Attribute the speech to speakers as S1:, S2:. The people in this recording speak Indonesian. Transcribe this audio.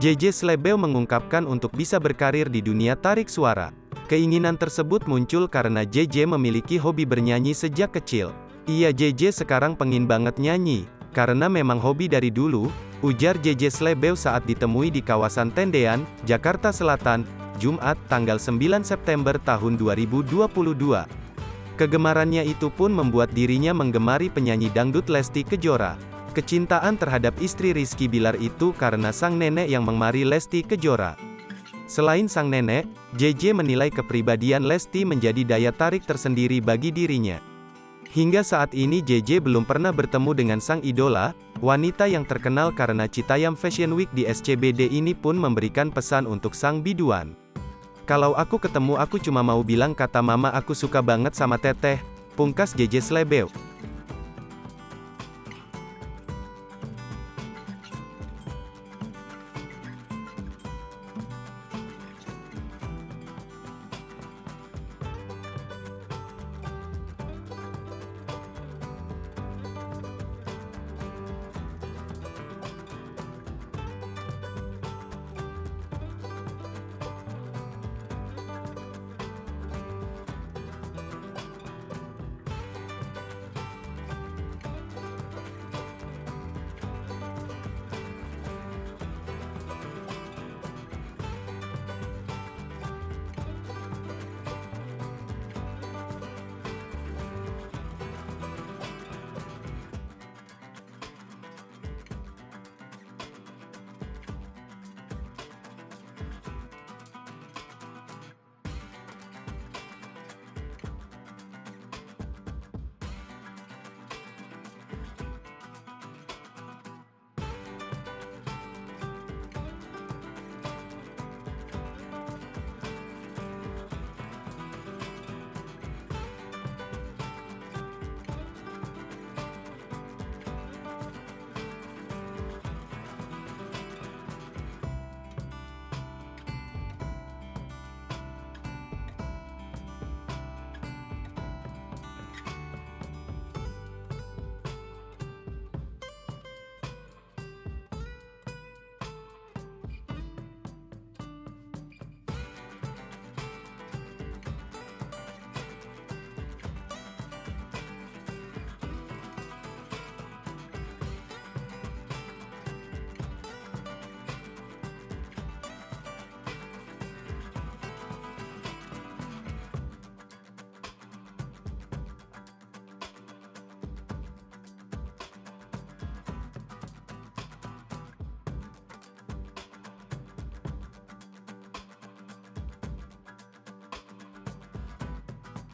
S1: JJ Slebeo mengungkapkan untuk bisa berkarir di dunia tarik suara. Keinginan tersebut muncul karena JJ memiliki hobi bernyanyi sejak kecil. Iya, JJ sekarang pengen banget nyanyi, karena memang hobi dari dulu, ujar JJ Slebeo saat ditemui di kawasan Tendean, Jakarta Selatan, Jumat, tanggal 9 September tahun 2022. Kegemarannya itu pun membuat dirinya menggemari penyanyi dangdut Lesti Kejora. Kecintaan terhadap istri Rizky Bilar itu karena sang nenek yang memari Lesti Kejora. Selain sang nenek, JJ menilai kepribadian Lesti menjadi daya tarik tersendiri bagi dirinya. Hingga saat ini JJ belum pernah bertemu dengan sang idola, wanita yang terkenal karena Citayam Fashion Week di SCBD ini pun memberikan pesan untuk sang biduan. "Kalau aku ketemu aku cuma mau bilang kata mama aku suka banget sama teteh," pungkas JJ Slebeo.